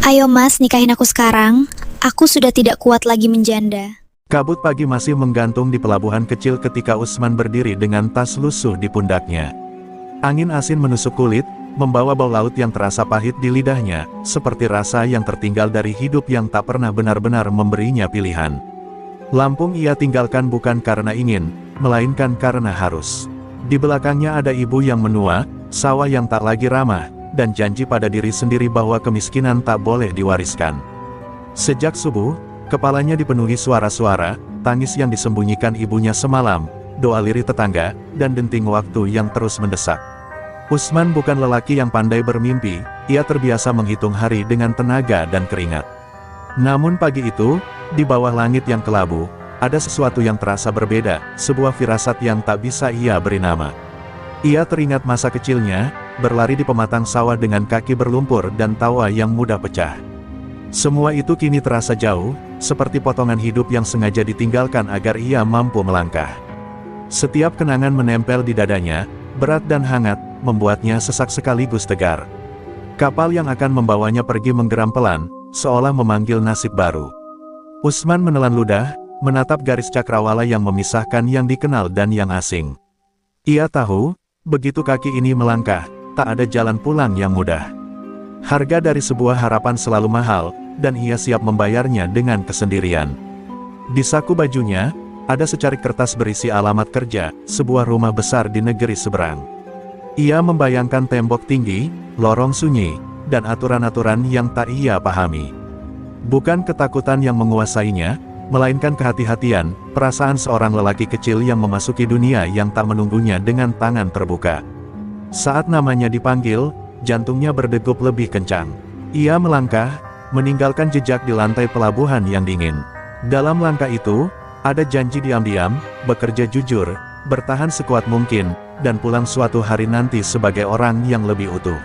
Ayo mas, nikahin aku sekarang. Aku sudah tidak kuat lagi menjanda. Kabut pagi masih menggantung di pelabuhan kecil ketika Usman berdiri dengan tas lusuh di pundaknya. Angin asin menusuk kulit, membawa bau laut yang terasa pahit di lidahnya, seperti rasa yang tertinggal dari hidup yang tak pernah benar-benar memberinya pilihan. Lampung ia tinggalkan bukan karena ingin, melainkan karena harus. Di belakangnya ada ibu yang menua, sawah yang tak lagi ramah, dan janji pada diri sendiri bahwa kemiskinan tak boleh diwariskan. Sejak subuh, kepalanya dipenuhi suara-suara, tangis yang disembunyikan ibunya semalam, doa lirih tetangga, dan denting waktu yang terus mendesak. Usman bukan lelaki yang pandai bermimpi, ia terbiasa menghitung hari dengan tenaga dan keringat. Namun pagi itu, di bawah langit yang kelabu, ada sesuatu yang terasa berbeda, sebuah firasat yang tak bisa ia beri nama. Ia teringat masa kecilnya, berlari di pematang sawah dengan kaki berlumpur dan tawa yang mudah pecah. Semua itu kini terasa jauh, seperti potongan hidup yang sengaja ditinggalkan agar ia mampu melangkah. Setiap kenangan menempel di dadanya, berat dan hangat, membuatnya sesak sekaligus tegar. Kapal yang akan membawanya pergi menggeram pelan, seolah memanggil nasib baru. Usman menelan ludah, menatap garis cakrawala yang memisahkan yang dikenal dan yang asing. Ia tahu, begitu kaki ini melangkah, tak ada jalan pulang yang mudah. Harga dari sebuah harapan selalu mahal, dan ia siap membayarnya dengan kesendirian. Di saku bajunya, ada secarik kertas berisi alamat kerja, sebuah rumah besar di negeri seberang. Ia membayangkan tembok tinggi, lorong sunyi, dan aturan-aturan yang tak ia pahami. Bukan ketakutan yang menguasainya, melainkan kehati-hatian, perasaan seorang lelaki kecil yang memasuki dunia yang tak menunggunya dengan tangan terbuka. Saat namanya dipanggil, jantungnya berdegup lebih kencang. Ia melangkah, meninggalkan jejak di lantai pelabuhan yang dingin. Dalam langkah itu, ada janji diam-diam, bekerja jujur, bertahan sekuat mungkin, dan pulang suatu hari nanti sebagai orang yang lebih utuh.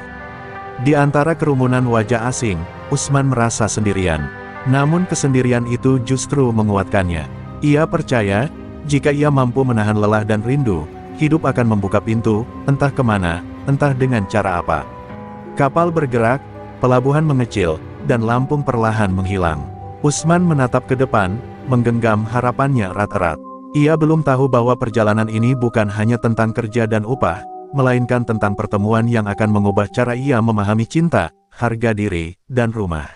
Di antara kerumunan wajah asing, Usman merasa sendirian. Namun kesendirian itu justru menguatkannya. Ia percaya, jika ia mampu menahan lelah dan rindu, hidup akan membuka pintu, entah kemana, entah dengan cara apa. Kapal bergerak, pelabuhan mengecil, dan Lampung perlahan menghilang. Usman menatap ke depan, menggenggam harapannya erat-erat. Ia belum tahu bahwa perjalanan ini bukan hanya tentang kerja dan upah, melainkan tentang pertemuan yang akan mengubah cara ia memahami cinta, harga diri, dan rumah.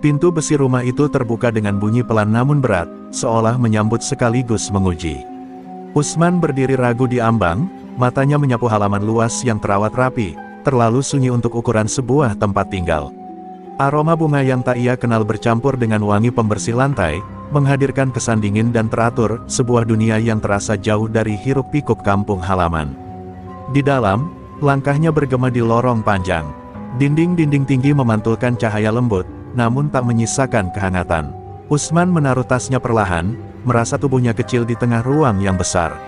Pintu besi rumah itu terbuka dengan bunyi pelan namun berat, seolah menyambut sekaligus menguji. Usman berdiri ragu di ambang, matanya menyapu halaman luas yang terawat rapi, terlalu sunyi untuk ukuran sebuah tempat tinggal. Aroma bunga yang tak ia kenal bercampur dengan wangi pembersih lantai, menghadirkan kesan dingin dan teratur, sebuah dunia yang terasa jauh dari hiruk-pikuk kampung halaman. Di dalam, langkahnya bergema di lorong panjang. Dinding-dinding tinggi memantulkan cahaya lembut, namun tak menyisakan kehangatan. Usman menaruh tasnya perlahan, merasa tubuhnya kecil di tengah ruang yang besar.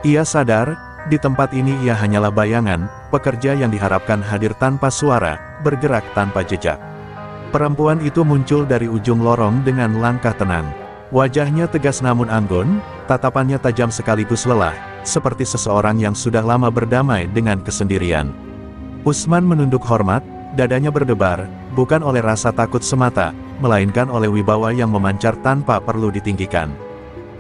Ia sadar, di tempat ini ia hanyalah bayangan, pekerja yang diharapkan hadir tanpa suara, bergerak tanpa jejak. Perempuan itu muncul dari ujung lorong dengan langkah tenang. Wajahnya tegas namun anggun, tatapannya tajam sekaligus lelah, seperti seseorang yang sudah lama berdamai dengan kesendirian. Usman menunduk hormat, dadanya berdebar, bukan oleh rasa takut semata, melainkan oleh wibawa yang memancar tanpa perlu ditinggikan.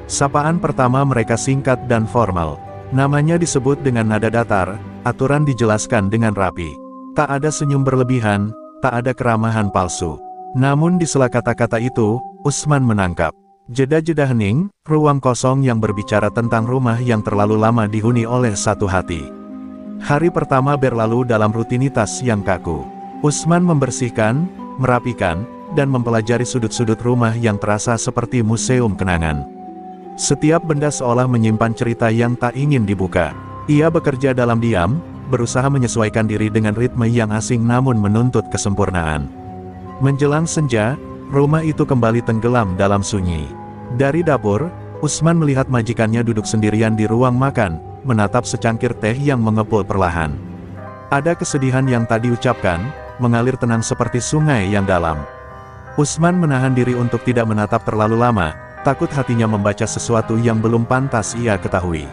Sapaan pertama mereka singkat dan formal. Namanya disebut dengan nada datar, aturan dijelaskan dengan rapi. Tak ada senyum berlebihan, tak ada keramahan palsu. Namun di sela kata-kata itu, Usman menangkap jeda-jeda hening, ruang kosong yang berbicara tentang rumah yang terlalu lama dihuni oleh satu hati. Hari pertama berlalu dalam rutinitas yang kaku. Usman membersihkan, merapikan, dan mempelajari sudut-sudut rumah yang terasa seperti museum kenangan. Setiap benda seolah menyimpan cerita yang tak ingin dibuka. Ia bekerja dalam diam, berusaha menyesuaikan diri dengan ritme yang asing namun menuntut kesempurnaan. Menjelang senja, rumah itu kembali tenggelam dalam sunyi. Dari dapur, Usman melihat majikannya duduk sendirian di ruang makan, menatap secangkir teh yang mengepul perlahan. Ada kesedihan yang tak diucapkan, mengalir tenang seperti sungai yang dalam. Usman menahan diri untuk tidak menatap terlalu lama, takut hatinya membaca sesuatu yang belum pantas ia ketahui.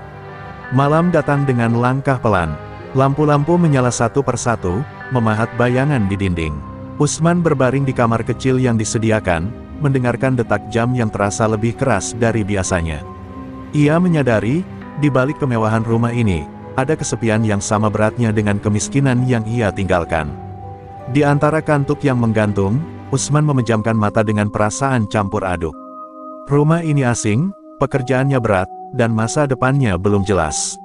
Malam datang dengan langkah pelan. Lampu-lampu menyala satu persatu, memahat bayangan di dinding. Usman berbaring di kamar kecil yang disediakan, mendengarkan detak jam yang terasa lebih keras dari biasanya. Ia menyadari, di balik kemewahan rumah ini, ada kesepian yang sama beratnya dengan kemiskinan yang ia tinggalkan. Di antara kantuk yang menggantung, Usman memejamkan mata dengan perasaan campur aduk. Rumah ini asing, pekerjaannya berat, dan masa depannya belum jelas.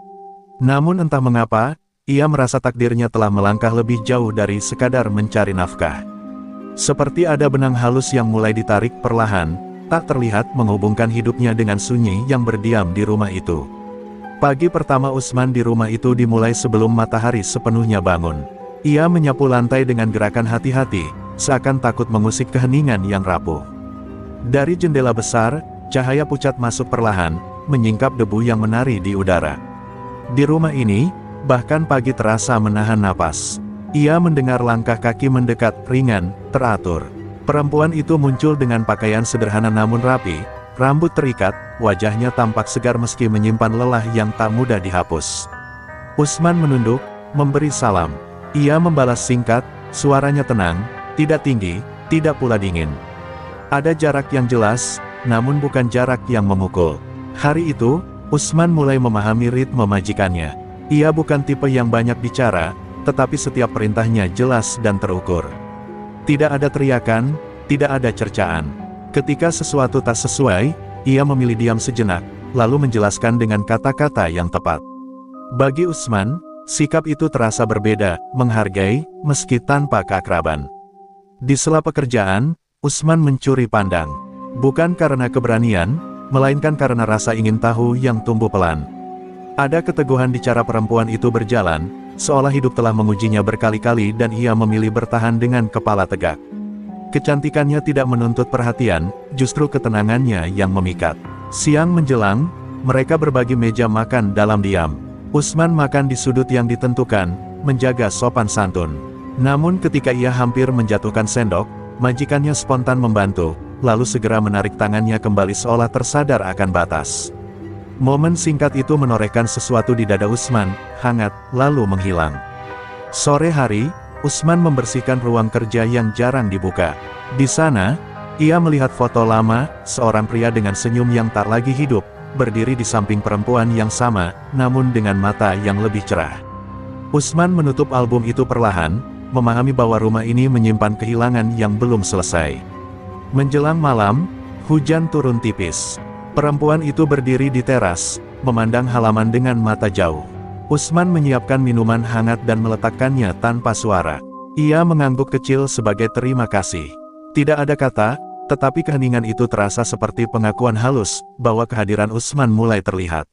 Namun entah mengapa, ia merasa takdirnya telah melangkah lebih jauh dari sekadar mencari nafkah. Seperti ada benang halus yang mulai ditarik perlahan, tak terlihat menghubungkan hidupnya dengan sunyi yang berdiam di rumah itu. Pagi pertama Usman di rumah itu dimulai sebelum matahari sepenuhnya bangun. Ia menyapu lantai dengan gerakan hati-hati, seakan takut mengusik keheningan yang rapuh. Dari jendela besar, cahaya pucat masuk perlahan, menyingkap debu yang menari di udara. Di rumah ini, bahkan pagi terasa menahan napas. Ia mendengar langkah kaki mendekat, ringan, teratur. Perempuan itu muncul dengan pakaian sederhana namun rapi, rambut terikat, wajahnya tampak segar meski menyimpan lelah yang tak mudah dihapus. Usman menunduk, memberi salam. Ia membalas singkat, suaranya tenang, tidak tinggi, tidak pula dingin. Ada jarak yang jelas, namun bukan jarak yang memukul. Hari itu, Usman mulai memahami ritme majikannya. Ia bukan tipe yang banyak bicara, tetapi setiap perintahnya jelas dan terukur. Tidak ada teriakan, tidak ada cercaan. Ketika sesuatu tak sesuai, ia memilih diam sejenak, lalu menjelaskan dengan kata-kata yang tepat. Bagi Usman, sikap itu terasa berbeda, menghargai, meski tanpa keakraban. Di sela pekerjaan, Usman mencuri pandang. Bukan karena keberanian, melainkan karena rasa ingin tahu yang tumbuh pelan. Ada keteguhan di cara perempuan itu berjalan, seolah hidup telah mengujinya berkali-kali dan ia memilih bertahan dengan kepala tegak. Kecantikannya tidak menuntut perhatian, justru ketenangannya yang memikat. Siang menjelang, mereka berbagi meja makan dalam diam. Usman makan di sudut yang ditentukan, menjaga sopan santun. Namun ketika ia hampir menjatuhkan sendok, majikannya spontan membantu, lalu segera menarik tangannya kembali seolah tersadar akan batas. Momen singkat itu menorehkan sesuatu di dada Usman, hangat, lalu menghilang. Sore hari, Usman membersihkan ruang kerja yang jarang dibuka. Di sana, ia melihat foto lama, seorang pria dengan senyum yang tak lagi hidup, berdiri di samping perempuan yang sama, namun dengan mata yang lebih cerah. Usman menutup album itu perlahan, memahami bahwa rumah ini menyimpan kehilangan yang belum selesai. Menjelang malam, hujan turun tipis. Perempuan itu berdiri di teras, memandang halaman dengan mata jauh. Usman menyiapkan minuman hangat dan meletakkannya tanpa suara. Ia mengangguk kecil sebagai terima kasih. Tidak ada kata, tetapi keheningan itu terasa seperti pengakuan halus, bahwa kehadiran Usman mulai terlihat.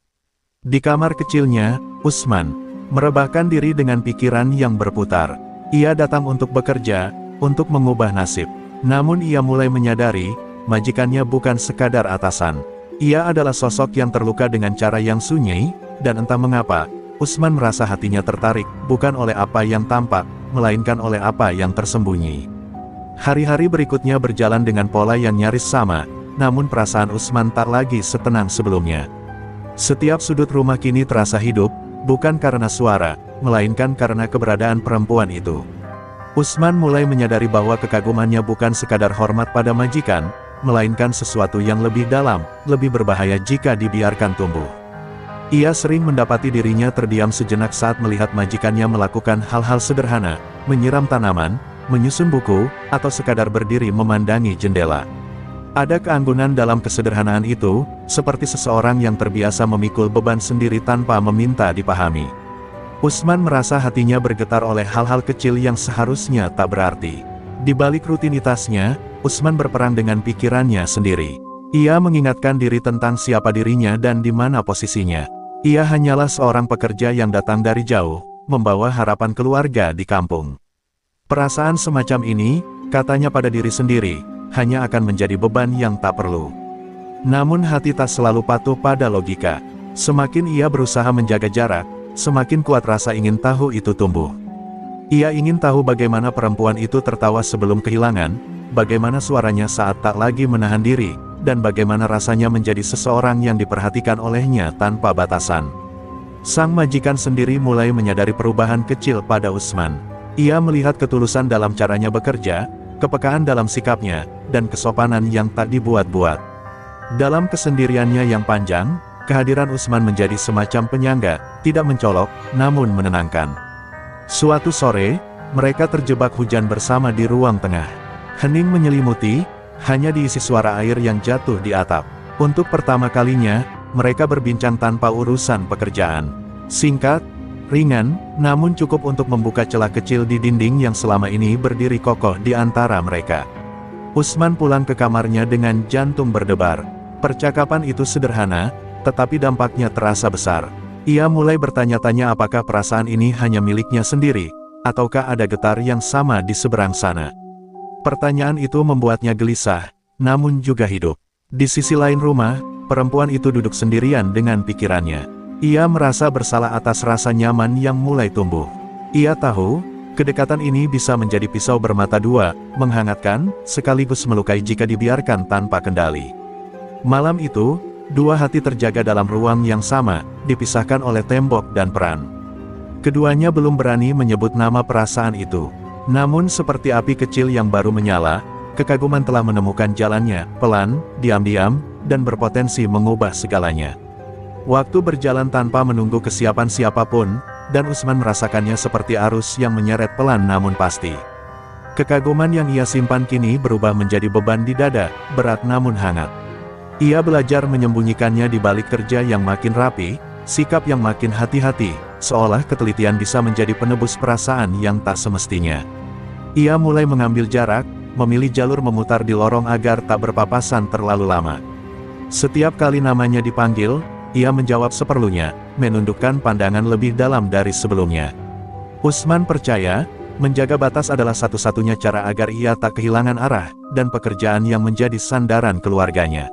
Di kamar kecilnya, Usman merebahkan diri dengan pikiran yang berputar. Ia datang untuk bekerja, untuk mengubah nasib. Namun ia mulai menyadari, majikannya bukan sekadar atasan. Ia adalah sosok yang terluka dengan cara yang sunyi, dan entah mengapa, Usman merasa hatinya tertarik, bukan oleh apa yang tampak, melainkan oleh apa yang tersembunyi. Hari-hari berikutnya berjalan dengan pola yang nyaris sama, namun perasaan Usman tak lagi setenang sebelumnya. Setiap sudut rumah kini terasa hidup, bukan karena suara, melainkan karena keberadaan perempuan itu. Usman mulai menyadari bahwa kekagumannya bukan sekadar hormat pada majikan, melainkan sesuatu yang lebih dalam, lebih berbahaya jika dibiarkan tumbuh. Ia sering mendapati dirinya terdiam sejenak saat melihat majikannya melakukan hal-hal sederhana, menyiram tanaman, menyusun buku, atau sekadar berdiri memandangi jendela. Ada keanggunan dalam kesederhanaan itu, seperti seseorang yang terbiasa memikul beban sendiri tanpa meminta dipahami. Usman merasa hatinya bergetar oleh hal-hal kecil yang seharusnya tak berarti. Di balik rutinitasnya, Usman berperang dengan pikirannya sendiri. Ia mengingatkan diri tentang siapa dirinya dan di mana posisinya. Ia hanyalah seorang pekerja yang datang dari jauh, membawa harapan keluarga di kampung. Perasaan semacam ini, katanya pada diri sendiri, hanya akan menjadi beban yang tak perlu. Namun hati tak selalu patuh pada logika. Semakin ia berusaha menjaga jarak, semakin kuat rasa ingin tahu itu tumbuh. Ia ingin tahu bagaimana perempuan itu tertawa sebelum kehilangan, bagaimana suaranya saat tak lagi menahan diri, dan bagaimana rasanya menjadi seseorang yang diperhatikan olehnya tanpa batasan. Sang majikan sendiri mulai menyadari perubahan kecil pada Usman. Ia melihat ketulusan dalam caranya bekerja, kepekaan dalam sikapnya, dan kesopanan yang tak dibuat-buat. Dalam kesendiriannya yang panjang, kehadiran Usman menjadi semacam penyangga, tidak mencolok, namun menenangkan. Suatu sore, mereka terjebak hujan bersama di ruang tengah. Hening menyelimuti, hanya diisi suara air yang jatuh di atap. Untuk pertama kalinya, mereka berbincang tanpa urusan pekerjaan. Singkat, ringan, namun cukup untuk membuka celah kecil di dinding yang selama ini berdiri kokoh di antara mereka. Usman pulang ke kamarnya dengan jantung berdebar. Percakapan itu sederhana, tetapi dampaknya terasa besar. Ia mulai bertanya-tanya apakah perasaan ini hanya miliknya sendiri, ataukah ada getar yang sama di seberang sana. Pertanyaan itu membuatnya gelisah, namun juga hidup. Di sisi lain rumah, perempuan itu duduk sendirian dengan pikirannya. Ia merasa bersalah atas rasa nyaman yang mulai tumbuh. Ia tahu, kedekatan ini bisa menjadi pisau bermata dua, menghangatkan, sekaligus melukai jika dibiarkan tanpa kendali. Malam itu, dua hati terjaga dalam ruang yang sama, dipisahkan oleh tembok dan peran. Keduanya belum berani menyebut nama perasaan itu. Namun seperti api kecil yang baru menyala, kekaguman telah menemukan jalannya, pelan, diam-diam, dan berpotensi mengubah segalanya. Waktu berjalan tanpa menunggu kesiapan siapapun, dan Usman merasakannya seperti arus yang menyeret pelan namun pasti. Kekaguman yang ia simpan kini berubah menjadi beban di dada, berat namun hangat. Ia belajar menyembunyikannya di balik kerja yang makin rapi, sikap yang makin hati-hati, seolah ketelitian bisa menjadi penebus perasaan yang tak semestinya. Ia mulai mengambil jarak, memilih jalur memutar di lorong agar tak berpapasan terlalu lama. Setiap kali namanya dipanggil, ia menjawab seperlunya, menundukkan pandangan lebih dalam dari sebelumnya. Usman percaya, menjaga batas adalah satu-satunya cara agar ia tak kehilangan arah, dan pekerjaan yang menjadi sandaran keluarganya.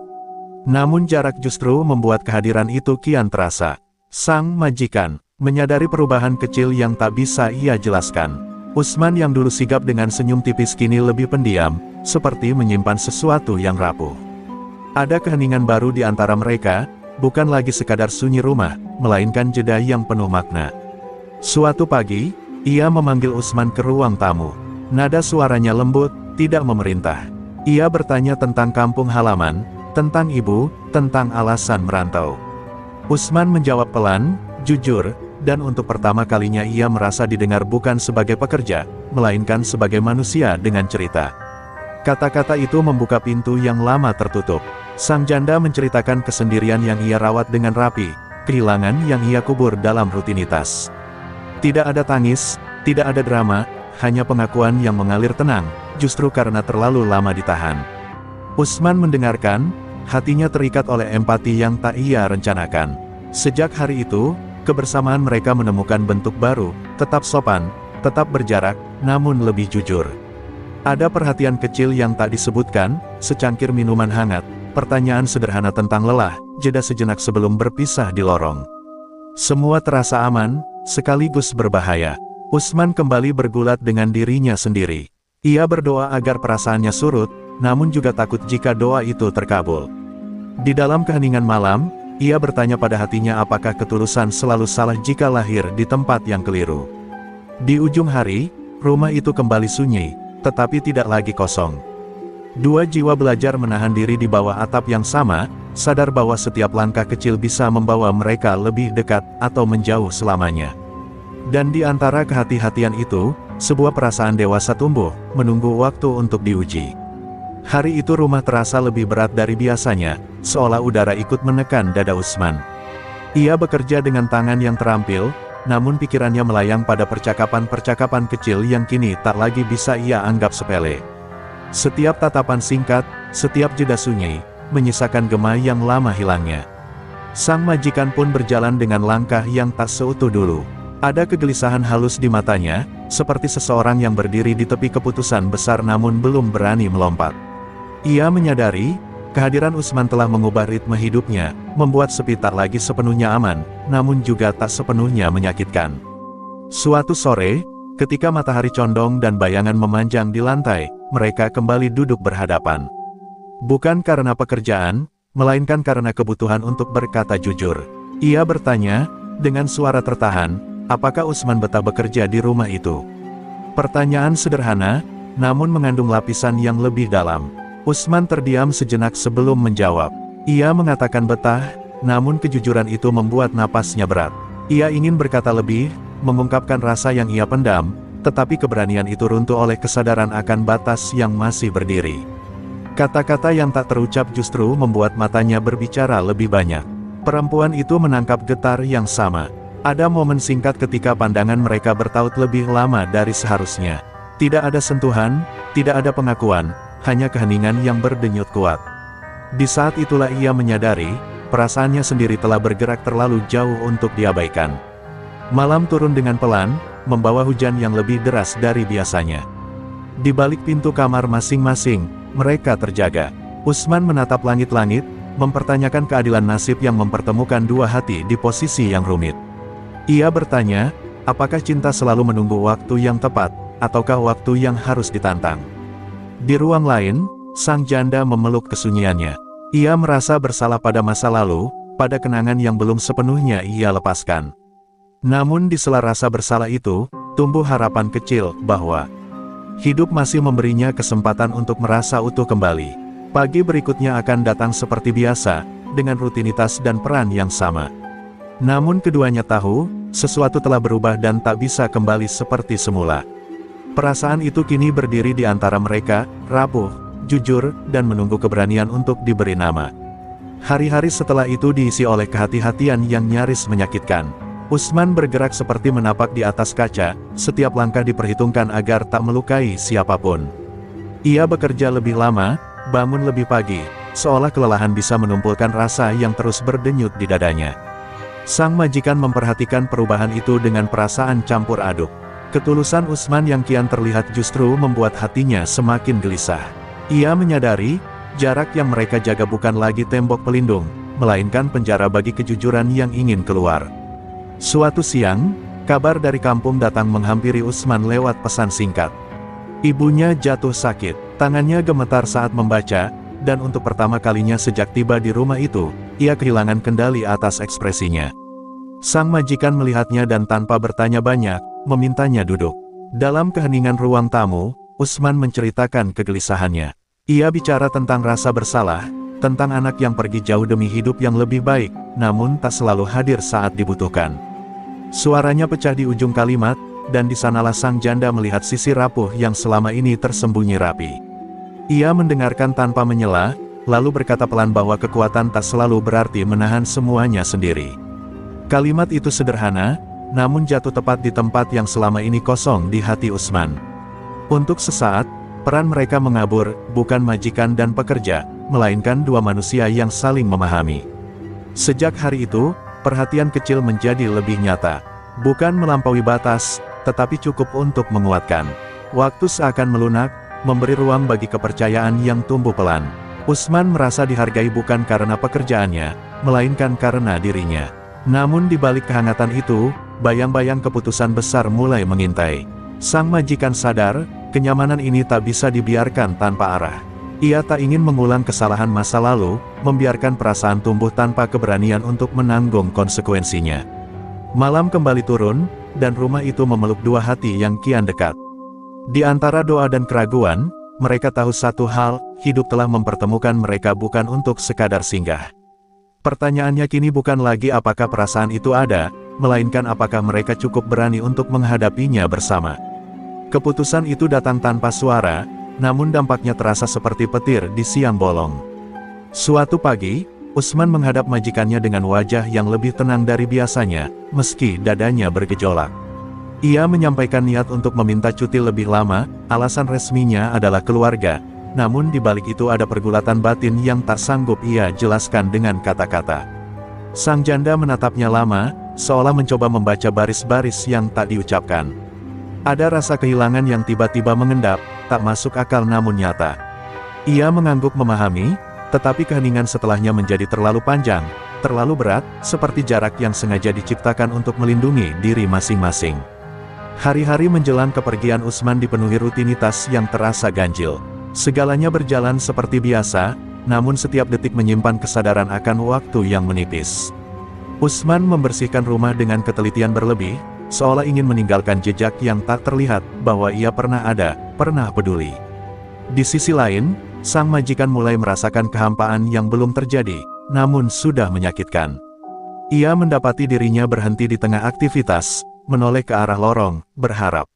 Namun jarak justru membuat kehadiran itu kian terasa. Sang majikan, menyadari perubahan kecil yang tak bisa ia jelaskan. Usman yang dulu sigap dengan senyum tipis kini lebih pendiam, seperti menyimpan sesuatu yang rapuh. Ada keheningan baru di antara mereka, bukan lagi sekadar sunyi rumah, melainkan jeda yang penuh makna. Suatu pagi, ia memanggil Usman ke ruang tamu. Nada suaranya lembut, tidak memerintah. Ia bertanya tentang kampung halaman, tentang ibu, tentang alasan merantau. Usman menjawab pelan, jujur, dan untuk pertama kalinya ia merasa didengar bukan sebagai pekerja, melainkan sebagai manusia dengan cerita. Kata-kata itu membuka pintu yang lama tertutup. Sang janda menceritakan kesendirian yang ia rawat dengan rapi, kehilangan yang ia kubur dalam rutinitas. Tidak ada tangis, tidak ada drama, hanya pengakuan yang mengalir tenang, justru karena terlalu lama ditahan. Usman mendengarkan, hatinya terikat oleh empati yang tak ia rencanakan. Sejak hari itu, kebersamaan mereka menemukan bentuk baru, tetap sopan, tetap berjarak, namun lebih jujur. Ada perhatian kecil yang tak disebutkan, secangkir minuman hangat, pertanyaan sederhana tentang lelah, jeda sejenak sebelum berpisah di lorong. Semua terasa aman, sekaligus berbahaya. Usman kembali bergulat dengan dirinya sendiri. Ia berdoa agar perasaannya surut, namun juga takut jika doa itu terkabul. Di dalam keheningan malam, ia bertanya pada hatinya apakah ketulusan selalu salah jika lahir di tempat yang keliru. Di ujung hari, rumah itu kembali sunyi, tetapi tidak lagi kosong. Dua jiwa belajar menahan diri di bawah atap yang sama, sadar bahwa setiap langkah kecil bisa membawa mereka lebih dekat atau menjauh selamanya. Dan di antara kehati-hatian itu, sebuah perasaan dewasa tumbuh, menunggu waktu untuk diuji. Hari itu rumah terasa lebih berat dari biasanya, seolah udara ikut menekan dada Usman. Ia bekerja dengan tangan yang terampil, namun pikirannya melayang pada percakapan-percakapan kecil yang kini tak lagi bisa ia anggap sepele. Setiap tatapan singkat, setiap jeda sunyi, menyisakan gema yang lama hilangnya. Sang majikan pun berjalan dengan langkah yang tak seutuh dulu. Ada kegelisahan halus di matanya, seperti seseorang yang berdiri di tepi keputusan besar namun belum berani melompat. Ia menyadari, kehadiran Usman telah mengubah ritme hidupnya, membuat sepi tak lagi sepenuhnya aman, namun juga tak sepenuhnya menyakitkan. Suatu sore, ketika matahari condong dan bayangan memanjang di lantai, mereka kembali duduk berhadapan. Bukan karena pekerjaan, melainkan karena kebutuhan untuk berkata jujur. Ia bertanya, dengan suara tertahan, apakah Usman betah bekerja di rumah itu? Pertanyaan sederhana, namun mengandung lapisan yang lebih dalam. Usman terdiam sejenak sebelum menjawab. Ia mengatakan betah, namun kejujuran itu membuat napasnya berat. Ia ingin berkata lebih, mengungkapkan rasa yang ia pendam, tetapi keberanian itu runtuh oleh kesadaran akan batas yang masih berdiri. Kata-kata yang tak terucap justru membuat matanya berbicara lebih banyak. Perempuan itu menangkap getar yang sama. Ada momen singkat ketika pandangan mereka bertaut lebih lama dari seharusnya. Tidak ada sentuhan, tidak ada pengakuan, hanya keheningan yang berdenyut kuat. Di saat itulah ia menyadari, perasaannya sendiri telah bergerak terlalu jauh untuk diabaikan. Malam turun dengan pelan, membawa hujan yang lebih deras dari biasanya. Di balik pintu kamar masing-masing, mereka terjaga. Usman menatap langit-langit, mempertanyakan keadilan nasib yang mempertemukan dua hati di posisi yang rumit. Ia bertanya, apakah cinta selalu menunggu waktu yang tepat, ataukah waktu yang harus ditantang? Di ruang lain, sang janda memeluk kesunyiannya. Ia merasa bersalah pada masa lalu, pada kenangan yang belum sepenuhnya ia lepaskan. Namun di sela rasa bersalah itu, tumbuh harapan kecil bahwa hidup masih memberinya kesempatan untuk merasa utuh kembali. Pagi berikutnya akan datang seperti biasa, dengan rutinitas dan peran yang sama. Namun keduanya tahu, sesuatu telah berubah dan tak bisa kembali seperti semula. Perasaan itu kini berdiri di antara mereka, rapuh, jujur, dan menunggu keberanian untuk diberi nama. Hari-hari setelah itu diisi oleh kehati-hatian yang nyaris menyakitkan. Usman bergerak seperti menapak di atas kaca, setiap langkah diperhitungkan agar tak melukai siapapun. Ia bekerja lebih lama, bangun lebih pagi, seolah kelelahan bisa menumpulkan rasa yang terus berdenyut di dadanya. Sang majikan memperhatikan perubahan itu dengan perasaan campur aduk. Ketulusan Usman yang kian terlihat justru membuat hatinya semakin gelisah. Ia menyadari, jarak yang mereka jaga bukan lagi tembok pelindung, melainkan penjara bagi kejujuran yang ingin keluar. Suatu siang, kabar dari kampung datang menghampiri Usman lewat pesan singkat. Ibunya jatuh sakit, tangannya gemetar saat membaca, dan untuk pertama kalinya sejak tiba di rumah itu, ia kehilangan kendali atas ekspresinya. Sang majikan melihatnya dan tanpa bertanya banyak, memintanya duduk. Dalam keheningan ruang tamu, Usman menceritakan kegelisahannya. Ia bicara tentang rasa bersalah, tentang anak yang pergi jauh demi hidup yang lebih baik, namun tak selalu hadir saat dibutuhkan. Suaranya pecah di ujung kalimat, dan di sanalah sang janda melihat sisi rapuh yang selama ini tersembunyi rapi. Ia mendengarkan tanpa menyela, lalu berkata pelan bahwa kekuatan tak selalu berarti menahan semuanya sendiri. Kalimat itu sederhana, namun jatuh tepat di tempat yang selama ini kosong di hati Usman. Untuk sesaat, peran mereka mengabur, bukan majikan dan pekerja, melainkan dua manusia yang saling memahami. Sejak hari itu, perhatian kecil menjadi lebih nyata. Bukan melampaui batas, tetapi cukup untuk menguatkan. Waktu seakan melunak, memberi ruang bagi kepercayaan yang tumbuh pelan. Usman merasa dihargai bukan karena pekerjaannya, melainkan karena dirinya. Namun di balik kehangatan itu, bayang-bayang keputusan besar mulai mengintai. Sang majikan sadar, kenyamanan ini tak bisa dibiarkan tanpa arah. Ia tak ingin mengulang kesalahan masa lalu, membiarkan perasaan tumbuh tanpa keberanian untuk menanggung konsekuensinya. Malam kembali turun, dan rumah itu memeluk dua hati yang kian dekat. Di antara doa dan keraguan, mereka tahu satu hal, hidup telah mempertemukan mereka bukan untuk sekadar singgah. Pertanyaannya kini bukan lagi apakah perasaan itu ada, melainkan apakah mereka cukup berani untuk menghadapinya bersama. Keputusan itu datang tanpa suara, namun dampaknya terasa seperti petir di siang bolong. Suatu pagi, Usman menghadap majikannya dengan wajah yang lebih tenang dari biasanya, meski dadanya bergejolak. Ia menyampaikan niat untuk meminta cuti lebih lama, alasan resminya adalah keluarga, namun di balik itu ada pergulatan batin yang tak sanggup ia jelaskan dengan kata-kata. Sang janda menatapnya lama, seolah mencoba membaca baris-baris yang tak diucapkan. Ada rasa kehilangan yang tiba-tiba mengendap, tak masuk akal namun nyata. Ia mengangguk memahami, tetapi keheningan setelahnya menjadi terlalu panjang, terlalu berat, seperti jarak yang sengaja diciptakan untuk melindungi diri masing-masing. Hari-hari menjelang kepergian Usman dipenuhi rutinitas yang terasa ganjil. Segalanya berjalan seperti biasa, namun setiap detik menyimpan kesadaran akan waktu yang menipis. Usman membersihkan rumah dengan ketelitian berlebih, seolah ingin meninggalkan jejak yang tak terlihat bahwa ia pernah ada, pernah peduli. Di sisi lain, sang majikan mulai merasakan kehampaan yang belum terjadi, namun sudah menyakitkan. Ia mendapati dirinya berhenti di tengah aktivitas, menoleh ke arah lorong, berharap.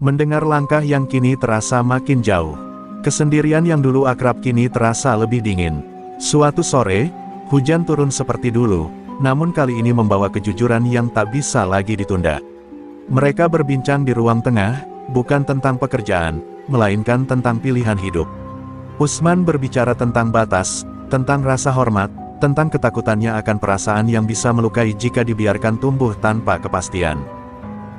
Mendengar langkah yang kini terasa makin jauh. Kesendirian yang dulu akrab kini terasa lebih dingin. Suatu sore, hujan turun seperti dulu, namun kali ini membawa kejujuran yang tak bisa lagi ditunda. Mereka berbincang di ruang tengah, bukan tentang pekerjaan, melainkan tentang pilihan hidup. Usman berbicara tentang batas, tentang rasa hormat, tentang ketakutannya akan perasaan yang bisa melukai jika dibiarkan tumbuh tanpa kepastian.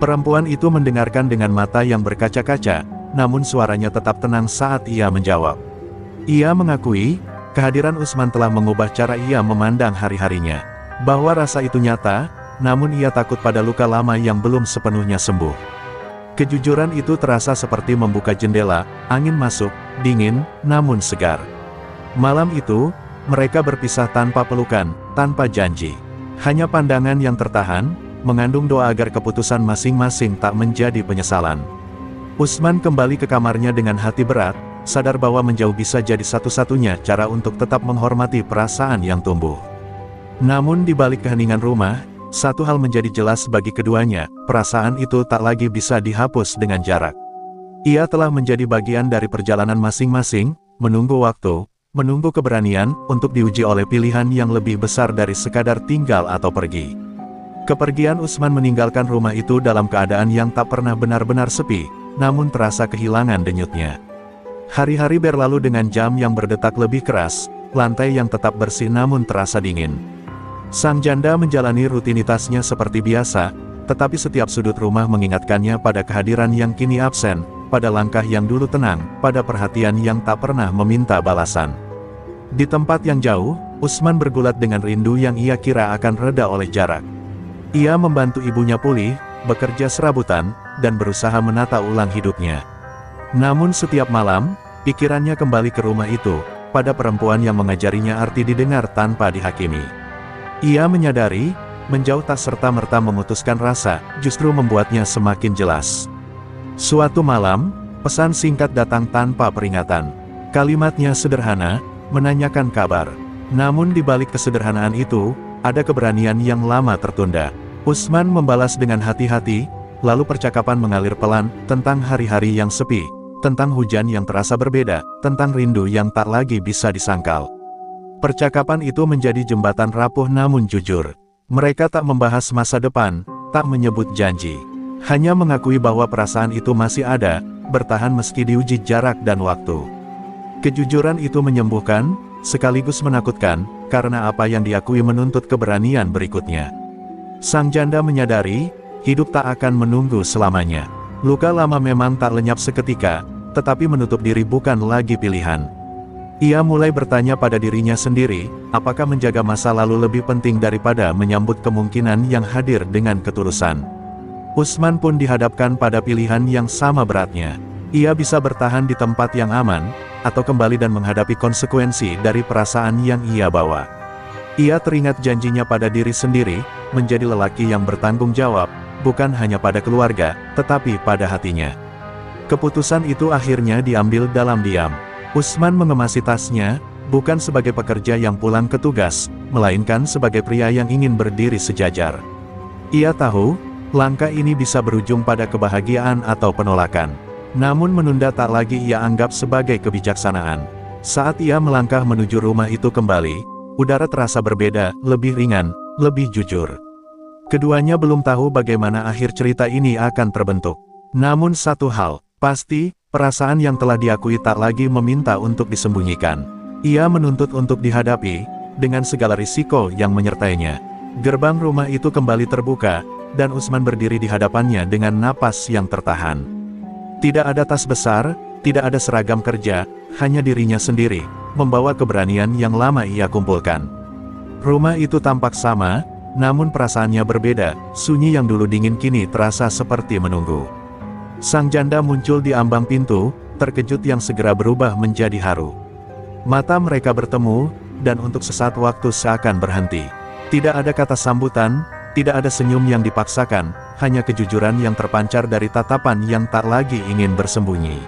Perempuan itu mendengarkan dengan mata yang berkaca-kaca, namun suaranya tetap tenang saat ia menjawab. Ia mengakui, kehadiran Usman telah mengubah cara ia memandang hari-harinya. Bahwa rasa itu nyata, namun ia takut pada luka lama yang belum sepenuhnya sembuh. Kejujuran itu terasa seperti membuka jendela, angin masuk, dingin, namun segar. Malam itu, mereka berpisah tanpa pelukan, tanpa janji. Hanya pandangan yang tertahan, mengandung doa agar keputusan masing-masing tak menjadi penyesalan. Usman kembali ke kamarnya dengan hati berat, sadar bahwa menjauh bisa jadi satu-satunya cara untuk tetap menghormati perasaan yang tumbuh. Namun di balik keheningan rumah, satu hal menjadi jelas bagi keduanya, perasaan itu tak lagi bisa dihapus dengan jarak. Ia telah menjadi bagian dari perjalanan masing-masing, menunggu waktu, menunggu keberanian untuk diuji oleh pilihan yang lebih besar dari sekadar tinggal atau pergi. Kepergian Usman meninggalkan rumah itu dalam keadaan yang tak pernah benar-benar sepi, namun terasa kehilangan denyutnya. Hari-hari berlalu dengan jam yang berdetak lebih keras, lantai yang tetap bersih namun terasa dingin. Sang janda menjalani rutinitasnya seperti biasa, tetapi setiap sudut rumah mengingatkannya pada kehadiran yang kini absen, pada langkah yang dulu tenang, pada perhatian yang tak pernah meminta balasan. Di tempat yang jauh, Usman bergulat dengan rindu yang ia kira akan reda oleh jarak. Ia membantu ibunya pulih, bekerja serabutan, dan berusaha menata ulang hidupnya. Namun setiap malam, pikirannya kembali ke rumah itu, pada perempuan yang mengajarinya arti didengar tanpa dihakimi. Ia menyadari, menjauh tak serta-merta memutuskan rasa, justru membuatnya semakin jelas. Suatu malam, pesan singkat datang tanpa peringatan. Kalimatnya sederhana, menanyakan kabar. Namun di balik kesederhanaan itu, ada keberanian yang lama tertunda. Usman membalas dengan hati-hati, lalu percakapan mengalir pelan, tentang hari-hari yang sepi, tentang hujan yang terasa berbeda, tentang rindu yang tak lagi bisa disangkal. Percakapan itu menjadi jembatan rapuh namun jujur. Mereka tak membahas masa depan, tak menyebut janji. Hanya mengakui bahwa perasaan itu masih ada, bertahan meski diuji jarak dan waktu. Kejujuran itu menyembuhkan, sekaligus menakutkan, karena apa yang diakui menuntut keberanian berikutnya. Sang janda menyadari, hidup tak akan menunggu selamanya. Luka lama memang tak lenyap seketika, tetapi menutup diri bukan lagi pilihan. Ia mulai bertanya pada dirinya sendiri, apakah menjaga masa lalu lebih penting daripada menyambut kemungkinan yang hadir dengan ketulusan. Usman pun dihadapkan pada pilihan yang sama beratnya. Ia bisa bertahan di tempat yang aman, atau kembali dan menghadapi konsekuensi dari perasaan yang ia bawa. Ia teringat janjinya pada diri sendiri, menjadi lelaki yang bertanggung jawab, bukan hanya pada keluarga, tetapi pada hatinya. Keputusan itu akhirnya diambil dalam diam. Usman mengemasi tasnya, bukan sebagai pekerja yang pulang ke tugas, melainkan sebagai pria yang ingin berdiri sejajar. Ia tahu, langkah ini bisa berujung pada kebahagiaan atau penolakan. Namun menunda tak lagi ia anggap sebagai kebijaksanaan. Saat ia melangkah menuju rumah itu kembali, udara terasa berbeda, lebih ringan, lebih jujur. Keduanya belum tahu bagaimana akhir cerita ini akan terbentuk. Namun satu hal, pasti, perasaan yang telah diakui tak lagi meminta untuk disembunyikan. Ia menuntut untuk dihadapi, dengan segala risiko yang menyertainya. Gerbang rumah itu kembali terbuka, dan Usman berdiri di hadapannya dengan napas yang tertahan. Tidak ada tas besar, tidak ada seragam kerja, hanya dirinya sendiri, membawa keberanian yang lama ia kumpulkan. Rumah itu tampak sama, namun perasaannya berbeda, sunyi yang dulu dingin kini terasa seperti menunggu. Sang janda muncul di ambang pintu, terkejut yang segera berubah menjadi haru. Mata mereka bertemu, dan untuk sesaat waktu seakan berhenti. Tidak ada kata sambutan, Tidak ada senyum yang dipaksakan, hanya kejujuran yang terpancar dari tatapan yang tak lagi ingin bersembunyi.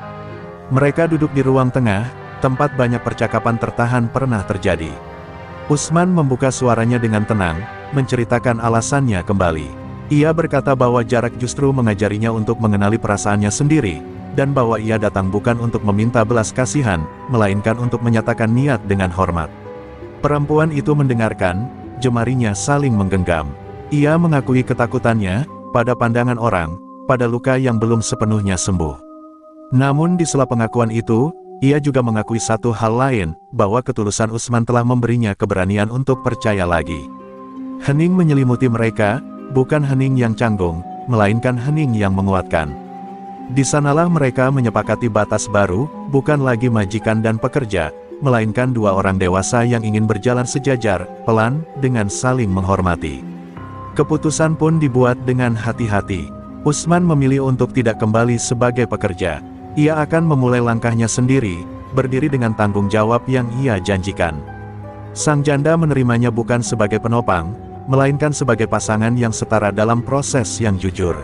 Mereka duduk di ruang tengah, tempat banyak percakapan tertahan pernah terjadi. Usman membuka suaranya dengan tenang, menceritakan alasannya kembali. Ia berkata bahwa jarak justru mengajarinya untuk mengenali perasaannya sendiri, dan bahwa ia datang bukan untuk meminta belas kasihan, melainkan untuk menyatakan niat dengan hormat. Perempuan itu mendengarkan, jemarinya saling menggenggam. Ia mengakui ketakutannya, pada pandangan orang, pada luka yang belum sepenuhnya sembuh. Namun di sela pengakuan itu, ia juga mengakui satu hal lain, bahwa ketulusan Usman telah memberinya keberanian untuk percaya lagi. Hening menyelimuti mereka, bukan hening yang canggung, melainkan hening yang menguatkan. Di sanalah mereka menyepakati batas baru, bukan lagi majikan dan pekerja, melainkan dua orang dewasa yang ingin berjalan sejajar, pelan, dengan saling menghormati. Keputusan pun dibuat dengan hati-hati. Usman memilih untuk tidak kembali sebagai pekerja. Ia akan memulai langkahnya sendiri, berdiri dengan tanggung jawab yang ia janjikan. Sang janda menerimanya bukan sebagai penopang, melainkan sebagai pasangan yang setara dalam proses yang jujur.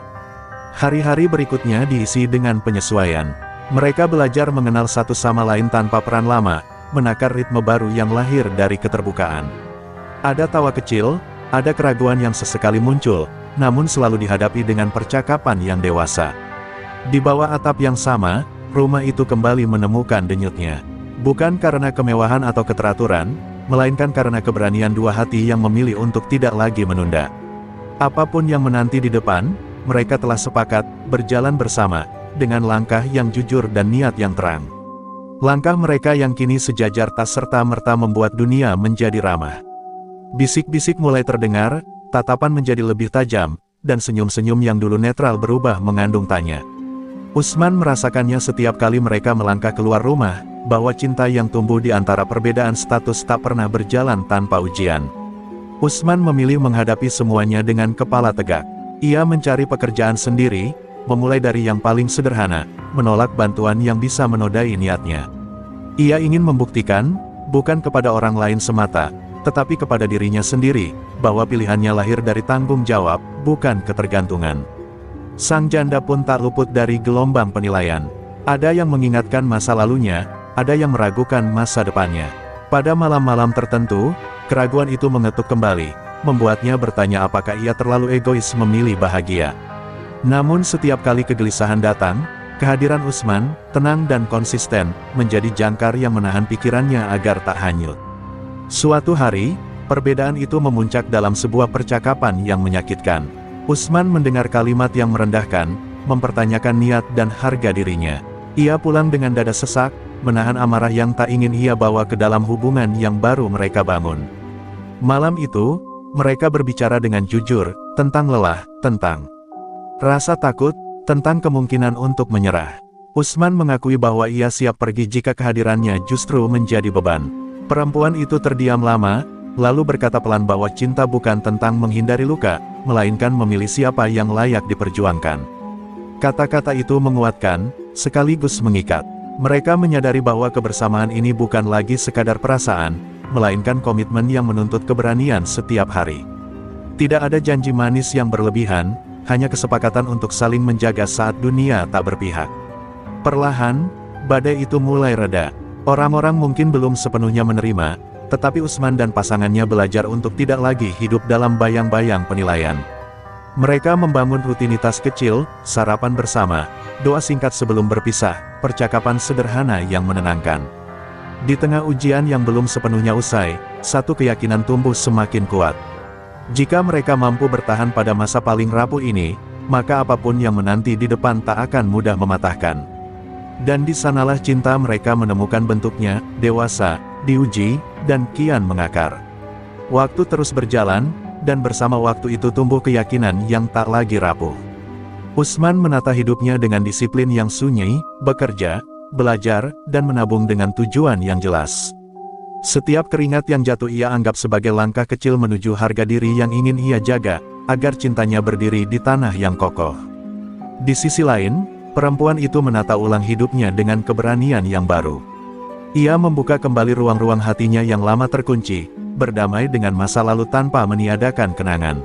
Hari-hari berikutnya diisi dengan penyesuaian. Mereka belajar mengenal satu sama lain tanpa peran lama, menakar ritme baru yang lahir dari keterbukaan. Ada tawa kecil, ada keraguan yang sesekali muncul, namun selalu dihadapi dengan percakapan yang dewasa. Di bawah atap yang sama, rumah itu kembali menemukan denyutnya. Bukan karena kemewahan atau keteraturan, melainkan karena keberanian dua hati yang memilih untuk tidak lagi menunda. Apapun yang menanti di depan, mereka telah sepakat berjalan bersama, dengan langkah yang jujur dan niat yang terang. Langkah mereka yang kini sejajar tak serta-merta membuat dunia menjadi ramah. Bisik-bisik mulai terdengar, tatapan menjadi lebih tajam, dan senyum-senyum yang dulu netral berubah mengandung tanya. Usman merasakannya setiap kali mereka melangkah keluar rumah, bahwa cinta yang tumbuh di antara perbedaan status tak pernah berjalan tanpa ujian. Usman memilih menghadapi semuanya dengan kepala tegak. Ia mencari pekerjaan sendiri, memulai dari yang paling sederhana, menolak bantuan yang bisa menodai niatnya. Ia ingin membuktikan, bukan kepada orang lain semata, tetapi kepada dirinya sendiri, bahwa pilihannya lahir dari tanggung jawab, bukan ketergantungan. Sang janda pun tak luput dari gelombang penilaian. Ada yang mengingatkan masa lalunya, ada yang meragukan masa depannya. Pada malam-malam tertentu, keraguan itu mengetuk kembali, membuatnya bertanya apakah ia terlalu egois memilih bahagia. Namun setiap kali kegelisahan datang, kehadiran Usman, tenang dan konsisten, menjadi jangkar yang menahan pikirannya agar tak hanyut. Suatu hari, perbedaan itu memuncak dalam sebuah percakapan yang menyakitkan. Usman mendengar kalimat yang merendahkan, mempertanyakan niat dan harga dirinya. Ia pulang dengan dada sesak, menahan amarah yang tak ingin ia bawa ke dalam hubungan yang baru mereka bangun. Malam itu, mereka berbicara dengan jujur, tentang lelah, tentang rasa takut, tentang kemungkinan untuk menyerah. Usman mengakui bahwa ia siap pergi jika kehadirannya justru menjadi beban. Perempuan itu terdiam lama, lalu berkata pelan bahwa cinta bukan tentang menghindari luka, melainkan memilih siapa yang layak diperjuangkan. Kata-kata itu menguatkan, sekaligus mengikat. Mereka menyadari bahwa kebersamaan ini bukan lagi sekadar perasaan, melainkan komitmen yang menuntut keberanian setiap hari. Tidak ada janji manis yang berlebihan, hanya kesepakatan untuk saling menjaga saat dunia tak berpihak. Perlahan, badai itu mulai reda. Orang-orang mungkin belum sepenuhnya menerima, tetapi Usman dan pasangannya belajar untuk tidak lagi hidup dalam bayang-bayang penilaian. Mereka membangun rutinitas kecil, sarapan bersama, doa singkat sebelum berpisah, percakapan sederhana yang menenangkan. Di tengah ujian yang belum sepenuhnya usai, satu keyakinan tumbuh semakin kuat. Jika mereka mampu bertahan pada masa paling rapuh ini, maka apapun yang menanti di depan tak akan mudah mematahkan. Dan di sanalah cinta mereka menemukan bentuknya, dewasa, diuji, dan kian mengakar. Waktu terus berjalan, dan bersama waktu itu tumbuh keyakinan yang tak lagi rapuh. Usman menata hidupnya dengan disiplin yang sunyi, bekerja, belajar, dan menabung dengan tujuan yang jelas. Setiap keringat yang jatuh ia anggap sebagai langkah kecil menuju harga diri yang ingin ia jaga, agar cintanya berdiri di tanah yang kokoh. Di sisi lain, perempuan itu menata ulang hidupnya dengan keberanian yang baru. Ia membuka kembali ruang-ruang hatinya yang lama terkunci, berdamai dengan masa lalu tanpa meniadakan kenangan.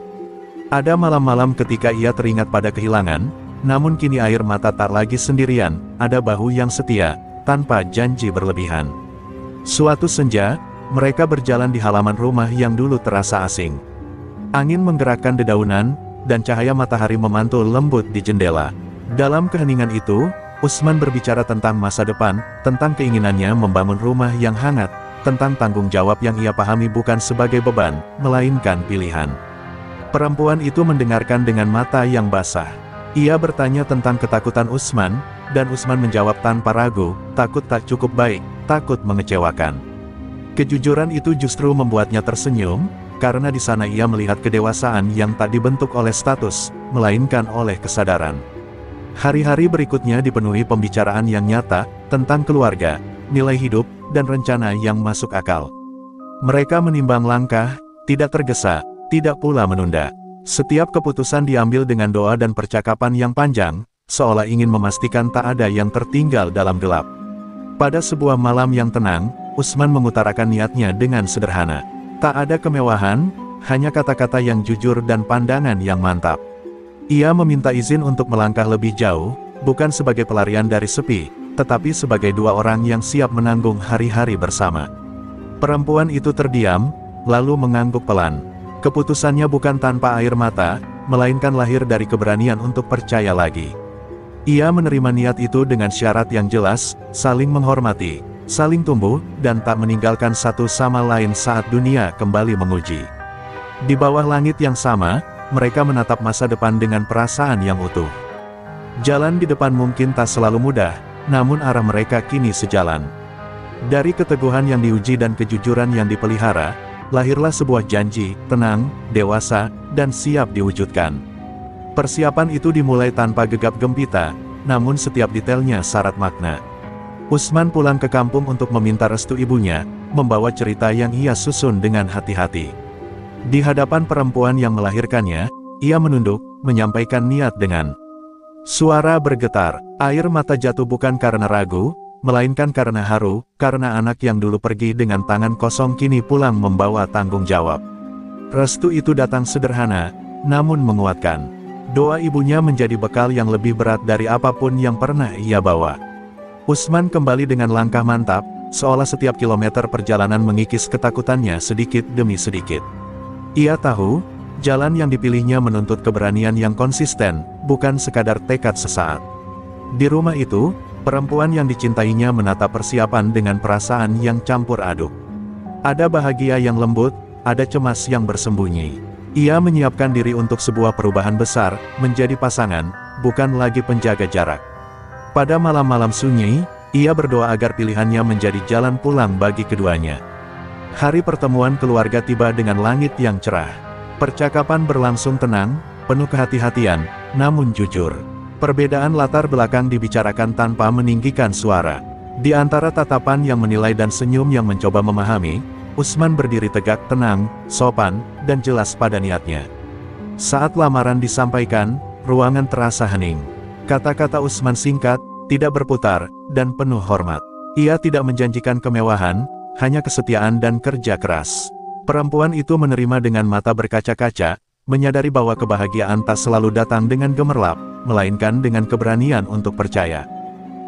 Ada malam-malam ketika ia teringat pada kehilangan, namun kini air mata tak lagi sendirian, ada bahu yang setia, tanpa janji berlebihan. Suatu senja, mereka berjalan di halaman rumah yang dulu terasa asing. Angin menggerakkan dedaunan, dan cahaya matahari memantul lembut di jendela. Dalam keheningan itu, Usman berbicara tentang masa depan, tentang keinginannya membangun rumah yang hangat, tentang tanggung jawab yang ia pahami bukan sebagai beban, melainkan pilihan. Perempuan itu mendengarkan dengan mata yang basah. Ia bertanya tentang ketakutan Usman, dan Usman menjawab tanpa ragu, takut tak cukup baik, takut mengecewakan. Kejujuran itu justru membuatnya tersenyum, karena di sana ia melihat kedewasaan yang tak dibentuk oleh status, melainkan oleh kesadaran. Hari-hari berikutnya dipenuhi pembicaraan yang nyata, tentang keluarga, nilai hidup, dan rencana yang masuk akal. Mereka menimbang langkah, tidak tergesa, tidak pula menunda. Setiap keputusan diambil dengan doa dan percakapan yang panjang, seolah ingin memastikan tak ada yang tertinggal dalam gelap. Pada sebuah malam yang tenang, Usman mengutarakan niatnya dengan sederhana. Tak ada kemewahan, hanya kata-kata yang jujur dan pandangan yang mantap. Ia meminta izin untuk melangkah lebih jauh, bukan sebagai pelarian dari sepi, tetapi sebagai dua orang yang siap menanggung hari-hari bersama. Perempuan itu terdiam, lalu mengangguk pelan. Keputusannya bukan tanpa air mata, melainkan lahir dari keberanian untuk percaya lagi. Ia menerima niat itu dengan syarat yang jelas, saling menghormati, saling tumbuh, dan tak meninggalkan satu sama lain saat dunia kembali menguji. Di bawah langit yang sama, mereka menatap masa depan dengan perasaan yang utuh. Jalan di depan mungkin tak selalu mudah, namun arah mereka kini sejalan. Dari keteguhan yang diuji dan kejujuran yang dipelihara, lahirlah sebuah janji, tenang, dewasa, dan siap diwujudkan. Persiapan itu dimulai tanpa gegap gempita, namun setiap detailnya syarat makna. Usman pulang ke kampung untuk meminta restu ibunya, membawa cerita yang ia susun dengan hati-hati. Di hadapan perempuan yang melahirkannya, ia menunduk, menyampaikan niat dengan suara bergetar. Air mata jatuh bukan karena ragu, melainkan karena haru, karena anak yang dulu pergi dengan tangan kosong kini pulang membawa tanggung jawab. Restu itu datang sederhana, namun menguatkan. Doa ibunya menjadi bekal yang lebih berat dari apapun yang pernah ia bawa. Usman kembali dengan langkah mantap, seolah setiap kilometer perjalanan mengikis ketakutannya sedikit demi sedikit. Ia tahu, jalan yang dipilihnya menuntut keberanian yang konsisten, bukan sekadar tekad sesaat. Di rumah itu, perempuan yang dicintainya menatap persiapan dengan perasaan yang campur aduk. Ada bahagia yang lembut, ada cemas yang bersembunyi. Ia menyiapkan diri untuk sebuah perubahan besar, menjadi pasangan, bukan lagi penjaga jarak. Pada malam-malam sunyi, ia berdoa agar pilihannya menjadi jalan pulang bagi keduanya. Hari pertemuan keluarga tiba dengan langit yang cerah. Percakapan berlangsung tenang, penuh kehati-hatian, namun jujur. Perbedaan latar belakang dibicarakan tanpa meninggikan suara. Di antara tatapan yang menilai dan senyum yang mencoba memahami, Usman berdiri tegak, tenang, sopan, dan jelas pada niatnya. Saat lamaran disampaikan, ruangan terasa hening. Kata-kata Usman singkat, tidak berputar, dan penuh hormat. Ia tidak menjanjikan kemewahan, hanya kesetiaan dan kerja keras. Perempuan itu menerima dengan mata berkaca-kaca, menyadari bahwa kebahagiaan tak selalu datang dengan gemerlap, melainkan dengan keberanian untuk percaya.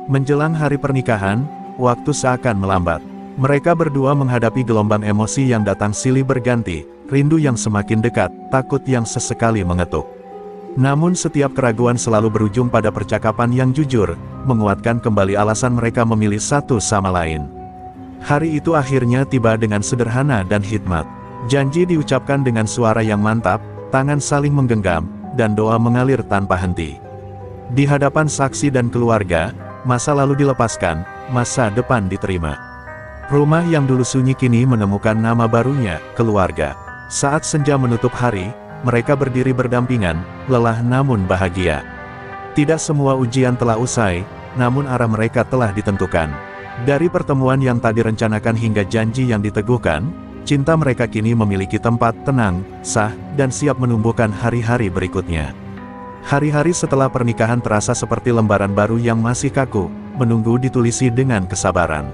Menjelang hari pernikahan, waktu seakan melambat. Mereka berdua menghadapi gelombang emosi yang datang silih berganti, rindu yang semakin dekat, takut yang sesekali mengetuk. Namun setiap keraguan selalu berujung pada percakapan yang jujur, menguatkan kembali alasan mereka memilih satu sama lain. Hari itu akhirnya tiba dengan sederhana dan hikmat. Janji diucapkan dengan suara yang mantap, tangan saling menggenggam, dan doa mengalir tanpa henti. Di hadapan saksi dan keluarga, masa lalu dilepaskan, masa depan diterima. Rumah yang dulu sunyi kini menemukan nama barunya, keluarga. Saat senja menutup hari, mereka berdiri berdampingan, lelah namun bahagia. Tidak semua ujian telah usai, namun arah mereka telah ditentukan. Dari pertemuan yang tak direncanakan hingga janji yang diteguhkan, cinta mereka kini memiliki tempat tenang, sah, dan siap menumbuhkan hari-hari berikutnya. Hari-hari setelah pernikahan terasa seperti lembaran baru yang masih kaku, menunggu ditulisi dengan kesabaran.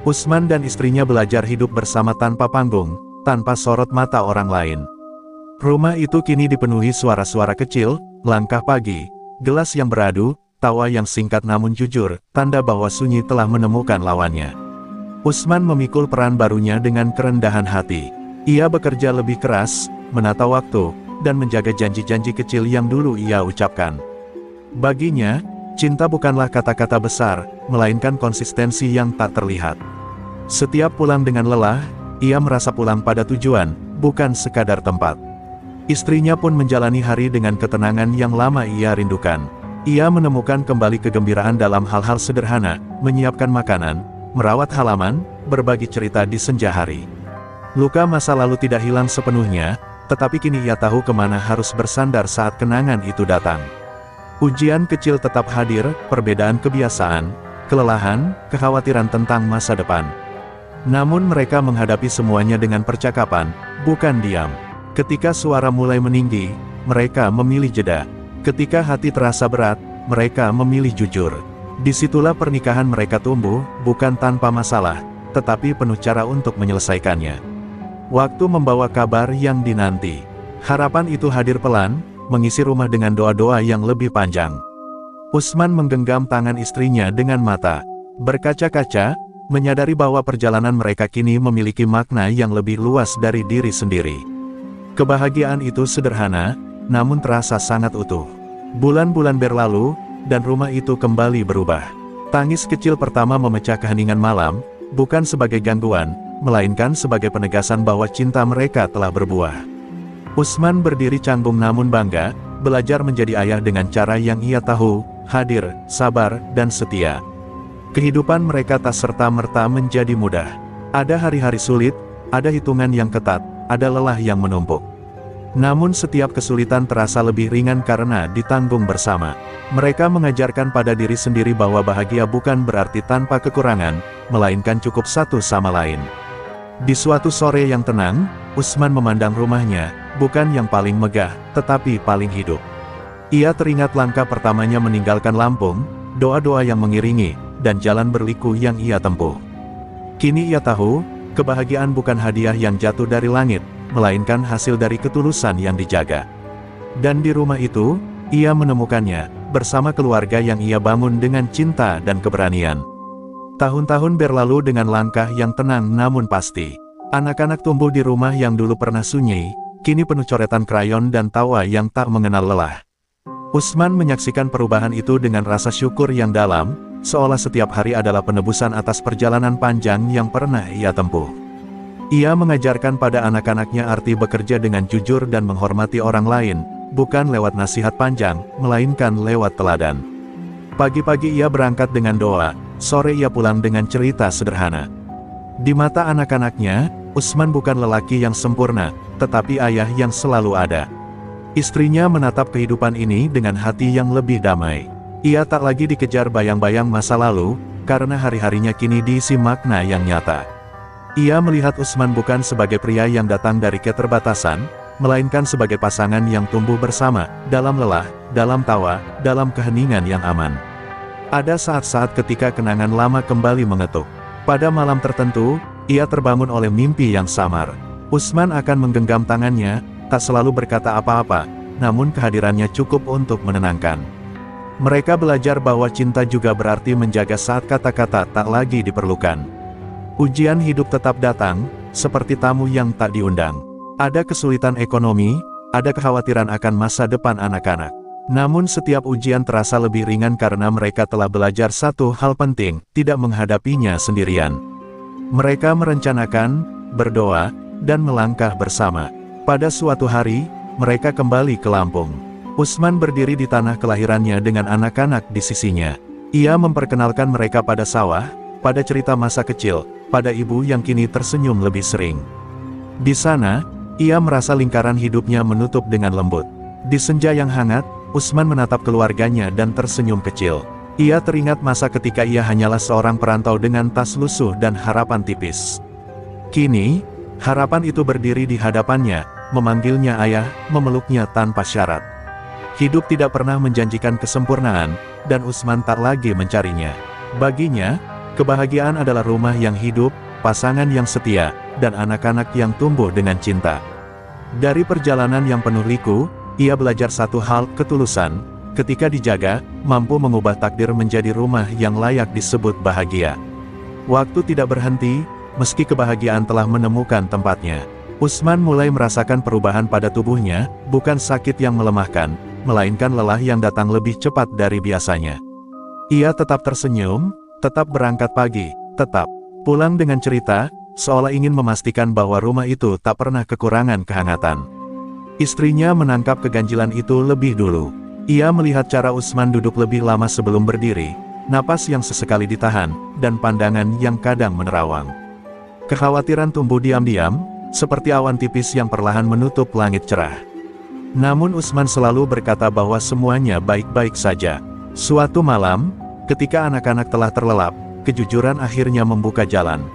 Usman dan istrinya belajar hidup bersama tanpa panggung, tanpa sorot mata orang lain. Rumah itu kini dipenuhi suara-suara kecil, langkah pagi, gelas yang beradu, tawa yang singkat namun jujur, tanda bahwa sunyi telah menemukan lawannya. Usman memikul peran barunya dengan kerendahan hati. Ia bekerja lebih keras, menata waktu, dan menjaga janji-janji kecil yang dulu ia ucapkan. Baginya, cinta bukanlah kata-kata besar, melainkan konsistensi yang tak terlihat. Setiap pulang dengan lelah, ia merasa pulang pada tujuan, bukan sekadar tempat. Istrinya pun menjalani hari dengan ketenangan yang lama ia rindukan. Ia menemukan kembali kegembiraan dalam hal-hal sederhana, menyiapkan makanan, merawat halaman, berbagi cerita di senja hari. Luka masa lalu tidak hilang sepenuhnya, tetapi kini ia tahu kemana harus bersandar saat kenangan itu datang. Ujian kecil tetap hadir, perbedaan kebiasaan, kelelahan, kekhawatiran tentang masa depan. Namun mereka menghadapi semuanya dengan percakapan, bukan diam. Ketika suara mulai meninggi, mereka memilih jeda. Ketika hati terasa berat, mereka memilih jujur. Disitulah pernikahan mereka tumbuh, bukan tanpa masalah, tetapi penuh cara untuk menyelesaikannya. Waktu membawa kabar yang dinanti. Harapan itu hadir pelan, mengisi rumah dengan doa-doa yang lebih panjang. Usman menggenggam tangan istrinya dengan mata berkaca-kaca, menyadari bahwa perjalanan mereka kini memiliki makna yang lebih luas dari diri sendiri. Kebahagiaan itu sederhana, namun terasa sangat utuh. Bulan-bulan berlalu, dan rumah itu kembali berubah. Tangis kecil pertama memecah keheningan malam, bukan sebagai gangguan, melainkan sebagai penegasan bahwa cinta mereka telah berbuah. Usman berdiri canggung namun bangga, belajar menjadi ayah dengan cara yang ia tahu, hadir, sabar, dan setia. Kehidupan mereka tak serta-merta menjadi mudah. Ada hari-hari sulit, ada hitungan yang ketat, ada lelah yang menumpuk. Namun setiap kesulitan terasa lebih ringan karena ditanggung bersama. Mereka mengajarkan pada diri sendiri bahwa bahagia bukan berarti tanpa kekurangan, melainkan cukup satu sama lain. Di suatu sore yang tenang, Usman memandang rumahnya, bukan yang paling megah, tetapi paling hidup. Ia teringat langkah pertamanya meninggalkan Lampung, doa-doa yang mengiringi, dan jalan berliku yang ia tempuh. Kini ia tahu, kebahagiaan bukan hadiah yang jatuh dari langit, melainkan hasil dari ketulusan yang dijaga. Dan di rumah itu, ia menemukannya, bersama keluarga yang ia bangun dengan cinta dan keberanian. Tahun-tahun berlalu dengan langkah yang tenang namun pasti. Anak-anak tumbuh di rumah yang dulu pernah sunyi, kini penuh coretan krayon dan tawa yang tak mengenal lelah. Usman menyaksikan perubahan itu dengan rasa syukur yang dalam, seolah setiap hari adalah penebusan atas perjalanan panjang yang pernah ia tempuh. Ia mengajarkan pada anak-anaknya arti bekerja dengan jujur dan menghormati orang lain, bukan lewat nasihat panjang, melainkan lewat teladan. Pagi-pagi ia berangkat dengan doa, sore ia pulang dengan cerita sederhana. Di mata anak-anaknya, Usman bukan lelaki yang sempurna, tetapi ayah yang selalu ada. Istrinya menatap kehidupan ini dengan hati yang lebih damai. Ia tak lagi dikejar bayang-bayang masa lalu, karena hari-harinya kini diisi makna yang nyata. Ia melihat Usman bukan sebagai pria yang datang dari keterbatasan, melainkan sebagai pasangan yang tumbuh bersama, dalam lelah, dalam tawa, dalam keheningan yang aman. Ada saat-saat ketika kenangan lama kembali mengetuk. Pada malam tertentu, ia terbangun oleh mimpi yang samar. Usman akan menggenggam tangannya, tak selalu berkata apa-apa, namun kehadirannya cukup untuk menenangkan. Mereka belajar bahwa cinta juga berarti menjaga saat kata-kata tak lagi diperlukan. Ujian hidup tetap datang, seperti tamu yang tak diundang. Ada kesulitan ekonomi, ada kekhawatiran akan masa depan anak-anak. Namun setiap ujian terasa lebih ringan karena mereka telah belajar satu hal penting, tidak menghadapinya sendirian. Mereka merencanakan, berdoa, dan melangkah bersama. Pada suatu hari, mereka kembali ke Lampung. Usman berdiri di tanah kelahirannya dengan anak-anak di sisinya. Ia memperkenalkan mereka pada sawah, pada cerita masa kecil, pada ibu yang kini tersenyum lebih sering. Di sana, ia merasa lingkaran hidupnya menutup dengan lembut. Di senja yang hangat, Usman menatap keluarganya dan tersenyum kecil. Ia teringat masa ketika ia hanyalah seorang perantau dengan tas lusuh dan harapan tipis. Kini, harapan itu berdiri di hadapannya, memanggilnya ayah, memeluknya tanpa syarat. Hidup tidak pernah menjanjikan kesempurnaan, dan Usman tak lagi mencarinya. Baginya, kebahagiaan adalah rumah yang hidup, pasangan yang setia, dan anak-anak yang tumbuh dengan cinta. Dari perjalanan yang penuh liku, ia belajar satu hal, ketulusan, ketika dijaga, mampu mengubah takdir menjadi rumah yang layak disebut bahagia. Waktu tidak berhenti, meski kebahagiaan telah menemukan tempatnya. Usman mulai merasakan perubahan pada tubuhnya, bukan sakit yang melemahkan, melainkan lelah yang datang lebih cepat dari biasanya. Ia tetap tersenyum, tetap berangkat pagi, tetap pulang dengan cerita, seolah ingin memastikan bahwa rumah itu tak pernah kekurangan kehangatan. Istrinya menangkap keganjilan itu lebih dulu. Ia melihat cara Usman duduk lebih lama sebelum berdiri, napas yang sesekali ditahan, dan pandangan yang kadang menerawang. Kekhawatiran tumbuh diam-diam, seperti awan tipis yang perlahan menutup langit cerah. Namun Usman selalu berkata bahwa semuanya baik-baik saja. Suatu malam, ketika anak-anak telah terlelap, kejujuran akhirnya membuka jalan.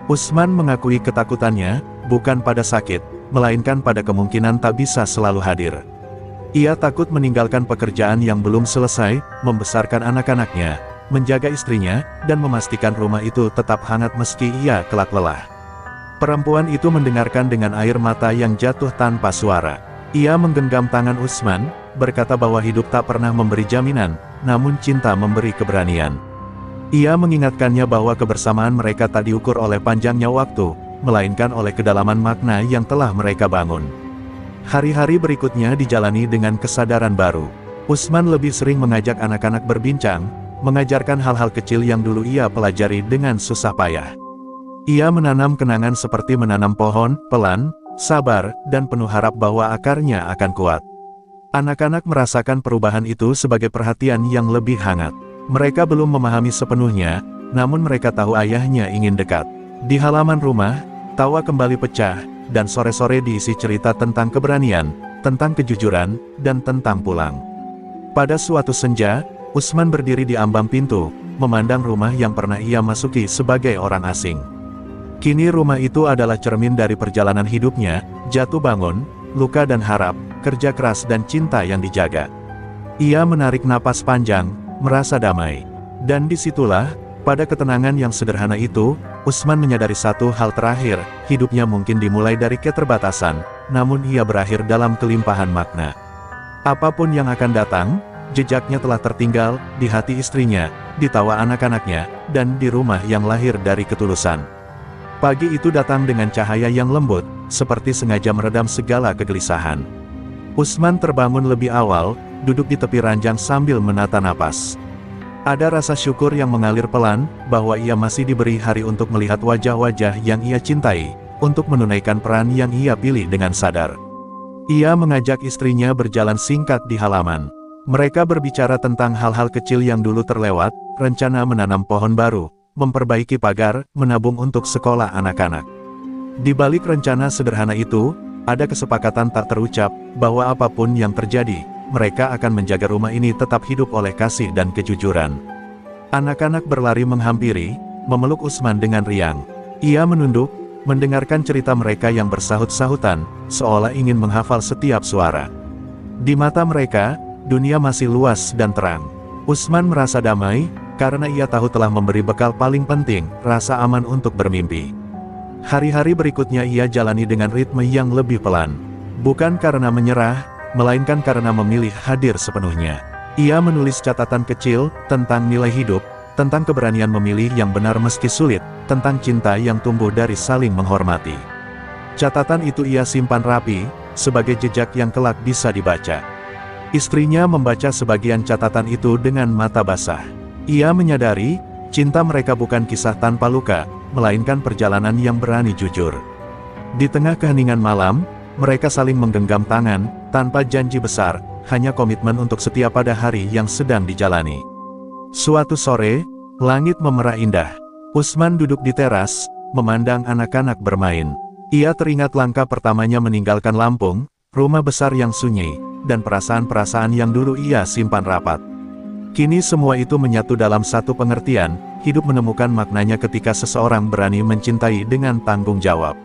Usman mengakui ketakutannya, bukan pada sakit, melainkan pada kemungkinan tak bisa selalu hadir. Ia takut meninggalkan pekerjaan yang belum selesai, membesarkan anak-anaknya, menjaga istrinya, dan memastikan rumah itu tetap hangat meski ia kelak lelah. Perempuan itu mendengarkan dengan air mata yang jatuh tanpa suara. Ia menggenggam tangan Usman, berkata bahwa hidup tak pernah memberi jaminan, namun cinta memberi keberanian. Ia mengingatkannya bahwa kebersamaan mereka tak diukur oleh panjangnya waktu, melainkan oleh kedalaman makna yang telah mereka bangun. Hari-hari berikutnya dijalani dengan kesadaran baru. Usman lebih sering mengajak anak-anak berbincang, mengajarkan hal-hal kecil yang dulu ia pelajari dengan susah payah. Ia menanam kenangan seperti menanam pohon, pelan, sabar, dan penuh harap bahwa akarnya akan kuat. Anak-anak merasakan perubahan itu sebagai perhatian yang lebih hangat. Mereka belum memahami sepenuhnya, namun mereka tahu ayahnya ingin dekat. Di halaman rumah, tawa kembali pecah, dan sore-sore diisi cerita tentang keberanian, tentang kejujuran, dan tentang pulang. Pada suatu senja, Usman berdiri di ambang pintu, memandang rumah yang pernah ia masuki sebagai orang asing. Kini rumah itu adalah cermin dari perjalanan hidupnya, jatuh bangun, luka dan harap, kerja keras dan cinta yang dijaga. Ia menarik napas panjang, merasa damai. Dan disitulah, pada ketenangan yang sederhana itu, Usman menyadari satu hal terakhir, hidupnya mungkin dimulai dari keterbatasan, namun ia berakhir dalam kelimpahan makna. Apapun yang akan datang, jejaknya telah tertinggal, di hati istrinya, di tawa anak-anaknya, dan di rumah yang lahir dari ketulusan. Pagi itu datang dengan cahaya yang lembut, seperti sengaja meredam segala kegelisahan. Usman terbangun lebih awal, duduk di tepi ranjang sambil menata napas. Ada rasa syukur yang mengalir pelan, bahwa ia masih diberi hari untuk melihat wajah-wajah yang ia cintai, untuk menunaikan peran yang ia pilih dengan sadar. Ia mengajak istrinya berjalan singkat di halaman. Mereka berbicara tentang hal-hal kecil yang dulu terlewat, rencana menanam pohon baru, memperbaiki pagar, menabung untuk sekolah anak-anak. Di balik rencana sederhana itu, ada kesepakatan tak terucap, bahwa apapun yang terjadi, mereka akan menjaga rumah ini tetap hidup oleh kasih dan kejujuran. Anak-anak berlari menghampiri, memeluk Usman dengan riang. Ia menunduk, mendengarkan cerita mereka yang bersahut-sahutan, seolah ingin menghafal setiap suara. Di mata mereka, dunia masih luas dan terang. Usman merasa damai, karena ia tahu telah memberi bekal paling penting, rasa aman untuk bermimpi. Hari-hari berikutnya ia jalani dengan ritme yang lebih pelan. Bukan karena menyerah, melainkan karena memilih hadir sepenuhnya. Ia menulis catatan kecil, tentang nilai hidup, tentang keberanian memilih yang benar meski sulit, tentang cinta yang tumbuh dari saling menghormati. Catatan itu ia simpan rapi, sebagai jejak yang kelak bisa dibaca. Istrinya membaca sebagian catatan itu dengan mata basah. Ia menyadari, cinta mereka bukan kisah tanpa luka, melainkan perjalanan yang berani jujur. Di tengah keheningan malam, mereka saling menggenggam tangan, tanpa janji besar, hanya komitmen untuk setia pada hari yang sedang dijalani. Suatu sore, langit memerah indah. Usman duduk di teras, memandang anak-anak bermain. Ia teringat langkah pertamanya meninggalkan Lampung, rumah besar yang sunyi, dan perasaan-perasaan yang dulu ia simpan rapat. Kini semua itu menyatu dalam satu pengertian, hidup menemukan maknanya ketika seseorang berani mencintai dengan tanggung jawab.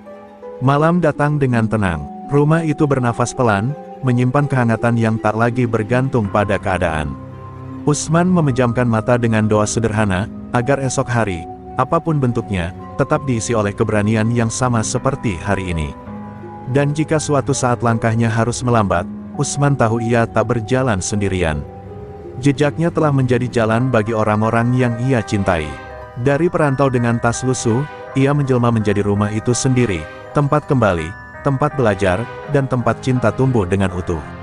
Malam datang dengan tenang, rumah itu bernafas pelan, menyimpan kehangatan yang tak lagi bergantung pada keadaan. Usman memejamkan mata dengan doa sederhana, agar esok hari, apapun bentuknya, tetap diisi oleh keberanian yang sama seperti hari ini. Dan jika suatu saat langkahnya harus melambat, Usman tahu ia tak berjalan sendirian. Jejaknya telah menjadi jalan bagi orang-orang yang ia cintai. Dari perantau dengan tas lusuh, ia menjelma menjadi rumah itu sendiri, tempat kembali, tempat belajar, dan tempat cinta tumbuh dengan utuh.